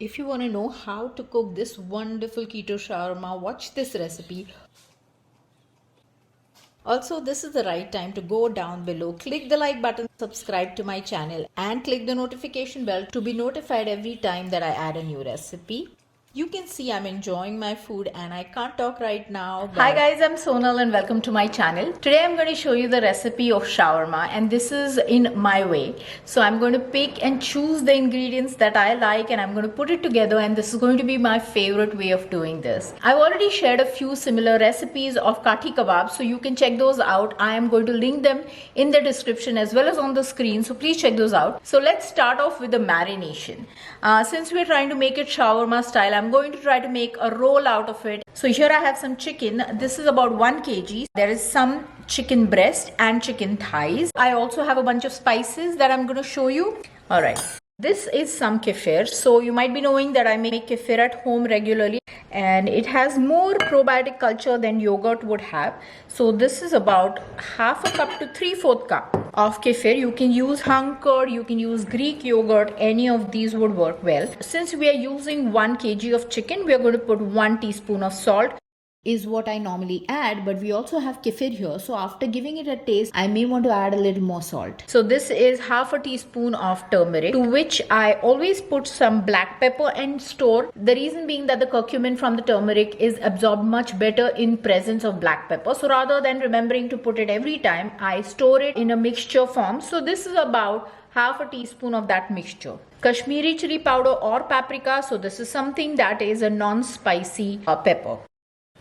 If you want to know how to cook this wonderful keto shawarma, watch this recipe. Also, this is the right time to go down below, click the like button, subscribe to my channel and click the notification bell to be notified every time that I add a new recipe. You can see I'm enjoying my food and I can't talk right now. Hi guys, I'm Sonal and welcome to my channel. Today I'm going to show you the recipe of shawarma and this is in my way. So I'm going to pick and choose the ingredients that I like and I'm going to put it together, and this is going to be my favorite way of doing this. I've already shared a few similar recipes of kathi kebab, so you can check those out. I am going to link them in the description as well as on the screen, so please check those out. So let's start off with the marination. Since we're trying to make it shawarma style, I'm going to try to make a roll out of it. So here I have some chicken. This is about 1 kg. There is some chicken breast and chicken thighs. I also have a bunch of spices that I'm going to show you. All right. This is some kefir. So you might be knowing that I make kefir at home regularly and it has more probiotic culture than yogurt would have. So this is about half a cup to 3/4 cup of kefir. You can use hung curd, you can use Greek yogurt, any of these would work well. Since we are using 1 kg of chicken, we are going to put 1 teaspoon of salt. Is what I normally add, but we also have kefir here, so after giving it a taste I may want to add a little more salt. So this is half a teaspoon of turmeric, to which I always put some black pepper and store. The reason being that the curcumin from the turmeric is absorbed much better in presence of black pepper, so rather than remembering to put it every time, I store it in a mixture form. So this is about half a teaspoon of that mixture. Kashmiri chili powder or paprika, so this is something that is a non-spicy pepper.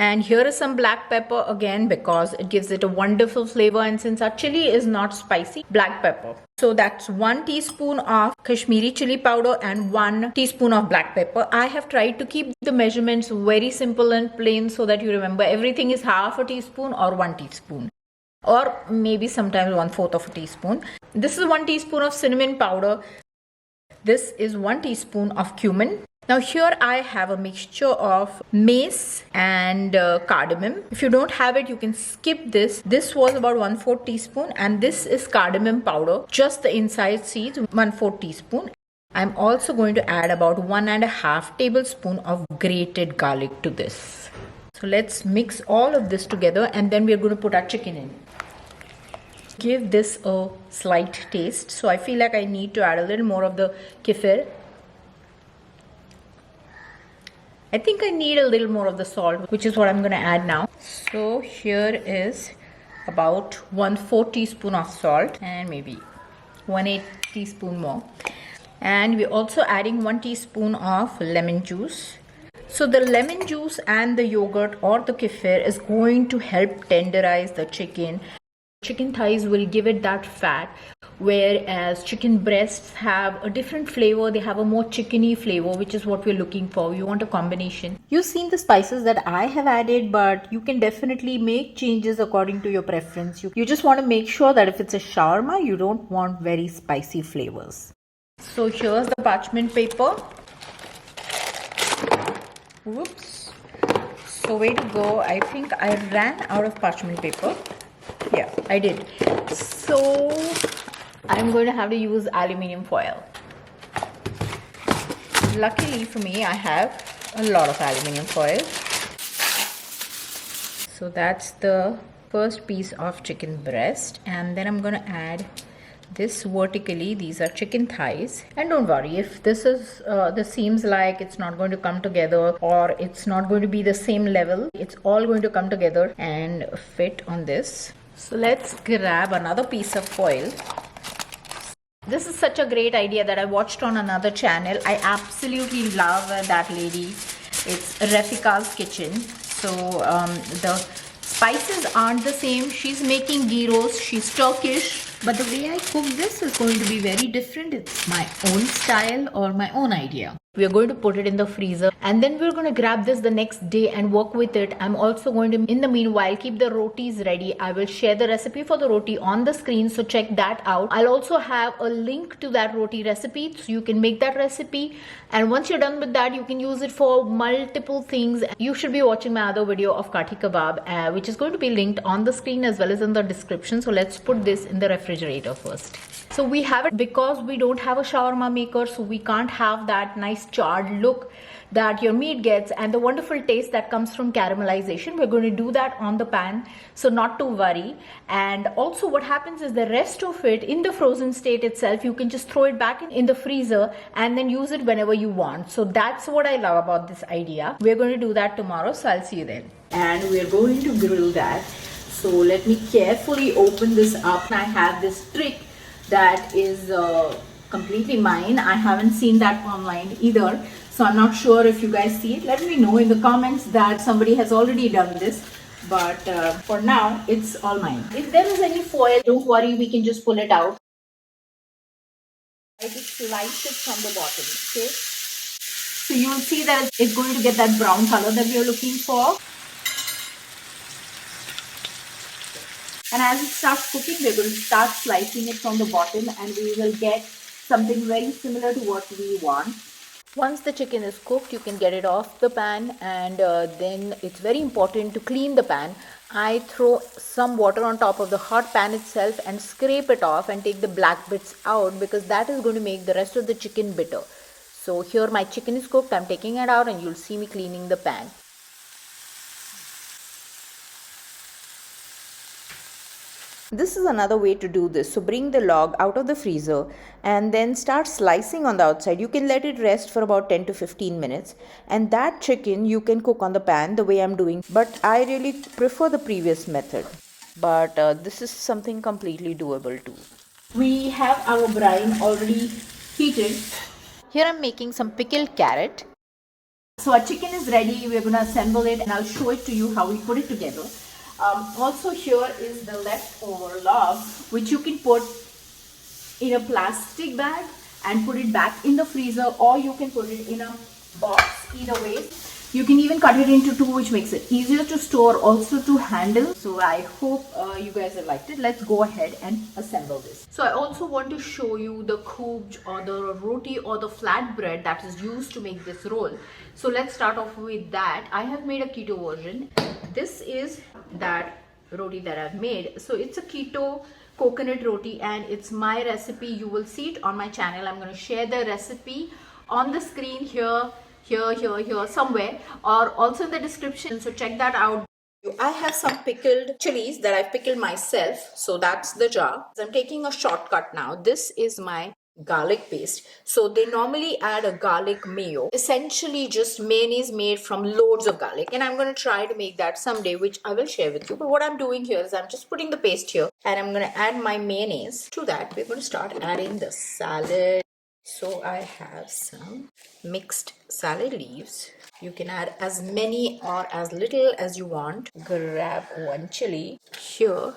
And here is some black pepper again because it gives it a wonderful flavor, and since our chili is not spicy, black pepper. So that's 1 teaspoon of Kashmiri chili powder and 1 teaspoon of black pepper. I have tried to keep the measurements very simple and plain so that you remember everything is half a teaspoon or 1 teaspoon. Or maybe sometimes 1/4 of a teaspoon. This is 1 teaspoon of cinnamon powder. This is 1 teaspoon of cumin. Now here I have a mixture of mace and cardamom. If you don't have it, you can skip this. This was about 1/4 teaspoon, and this is cardamom powder, just the inside seeds, 1/4 teaspoon. I'm also going to add about 1.5 tablespoon of grated garlic to this. So let's mix all of this together and then we're going to put our chicken in. Give this a slight taste. So I feel like I need to add a little more of the kefir. I think I need a little more of the salt, which is what I'm going to add now. So here is about 1/4 teaspoon of salt and maybe 1/8 teaspoon more. And we're also adding 1 teaspoon of lemon juice. So the lemon juice and the yogurt or the kefir is going to help tenderize the chicken. Chicken thighs will give it that fat, whereas chicken breasts have a different flavor. They have a more chickeny flavor, which is what we're looking for. We want a combination. You've seen the spices that I have added, but you can definitely make changes according to your preference. You just want to make sure that if it's a shawarma, you don't want very spicy flavors. So here's the parchment paper. Whoops. So way to go. I think I ran out of parchment paper. Yeah, I did. So I'm going to have to use aluminium foil. Luckily for me, I have a lot of aluminium foil. So that's the first piece of chicken breast, and then I'm going to add this vertically. These are chicken thighs, and don't worry if this seems like it's not going to come together or it's not going to be the same level. It's all going to come together and fit on this. So let's grab another piece of foil. This is such a great idea that I watched on another channel. I absolutely love that lady. It's Refika's kitchen. So the spices aren't the same. She's making ghee roast. She's Turkish. But the way I cook this is going to be very different. It's my own style or my own idea. We are going to put it in the freezer and then we're going to grab this the next day and work with it. I'm also going to, in the meanwhile, keep the rotis ready. I will share the recipe for the roti on the screen, so check that out. I'll also have a link to that roti recipe so you can make that recipe. And once you're done with that, you can use it for multiple things. You should be watching my other video of kathi kebab, which is going to be linked on the screen as well as in the description. So let's put this in the refrigerator first. So we have it because we don't have a shawarma maker, so we can't have that nice nice charred look that your meat gets and the wonderful taste that comes from caramelization. We're going to do that on the pan, so not to worry. And also what happens is the rest of it in the frozen state itself, you can just throw it back in the freezer and then use it whenever you want. So that's what I love about this idea. We're going to do that tomorrow, so I'll see you then. And we're going to grill that. So let me carefully open this up. I have this trick that is completely mine. I haven't seen that online either, so I'm not sure if you guys see it. Let me know in the comments that somebody has already done this, but for now it's all mine. If there is any foil, don't worry, we can just pull it out. I just slice it from the bottom, okay? So you will see that it's going to get that brown color that we are looking for. And as it starts cooking, we're going to start slicing it from the bottom and we will get something very similar to what we want. Once the chicken is cooked, you can get it off the pan, and then it's very important to clean the pan. I throw some water on top of the hot pan itself and scrape it off and take the black bits out, because that is going to make the rest of the chicken bitter. So here my chicken is cooked, I'm taking it out and you'll see me cleaning the pan. This is another way to do this. So bring the log out of the freezer and then start slicing on the outside. You can let it rest for about 10 to 15 minutes. And that chicken you can cook on the pan the way I'm doing. But I really prefer the previous method. But this is something completely doable too. We have our brine already heated. Here I'm making some pickled carrot. So our chicken is ready. We're going to assemble it and I'll show it to you how we put it together. Also here is the leftover log, which you can put in a plastic bag and put it back in the freezer, or you can put it in a box. Either way, you can even cut it into two, which makes it easier to store, also to handle. So I hope you guys have liked it. Let's go ahead and assemble this. So I also want to show you the kubj or the roti or the flat bread that is used to make this roll. So let's start off with that. I have made a keto version. This is that roti that I've made. So it's a keto coconut roti and it's my recipe. You will see it on my channel. I'm going to share the recipe on the screen here somewhere, or also in the description, so check that out. I have some pickled chilies that I've pickled myself, so that's the jar. I'm taking a shortcut now. This is my garlic paste. So they normally add a garlic mayo, essentially just mayonnaise made from loads of garlic, and I'm going to try to make that someday, which I will share with you. But what I'm doing here is I'm just putting the paste here and I'm going to add my mayonnaise. To that we're going to start adding the salad. So I have some mixed salad leaves. You can add as many or as little as you want. Grab one chili. Here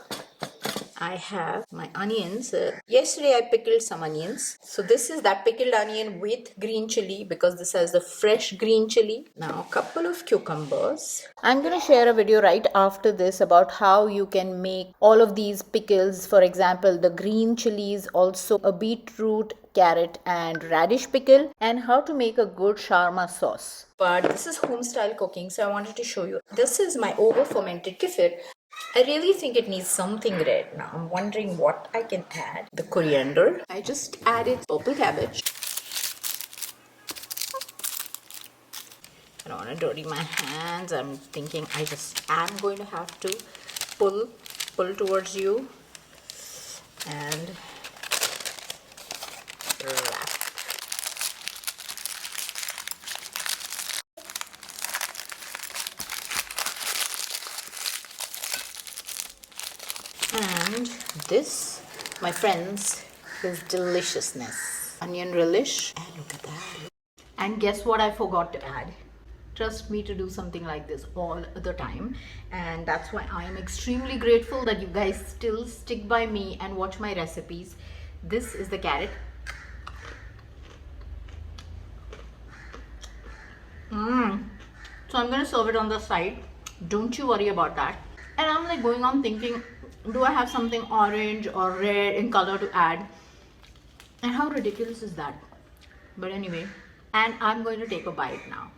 I have my onions. Yesterday I pickled some onions. So this is that pickled onion with green chili, because this has the fresh green chili. Now a couple of cucumbers. I'm going to share a video right after this about how you can make all of these pickles. For example, the green chilies, also a beetroot, carrot and radish pickle, and how to make a good shawarma sauce. But this is home style cooking, so I wanted to show you. This is my over fermented kefir. I really think it needs something red. Now I'm wondering what I can add. The coriander. I just added purple cabbage. I don't want to dirty my hands. I'm thinking I'm going to have to pull towards you and wrap. And this, my friends, is deliciousness. Onion relish. And look at that. And guess what I forgot to add? Trust me to do something like this all the time. And that's why I am extremely grateful that you guys still stick by me and watch my recipes. This is the carrot. So I'm going to serve it on the side. Don't you worry about that. And I'm like going on thinking, do I have something orange or red in color to add? And how ridiculous is that? But anyway, and I'm going to take a bite now.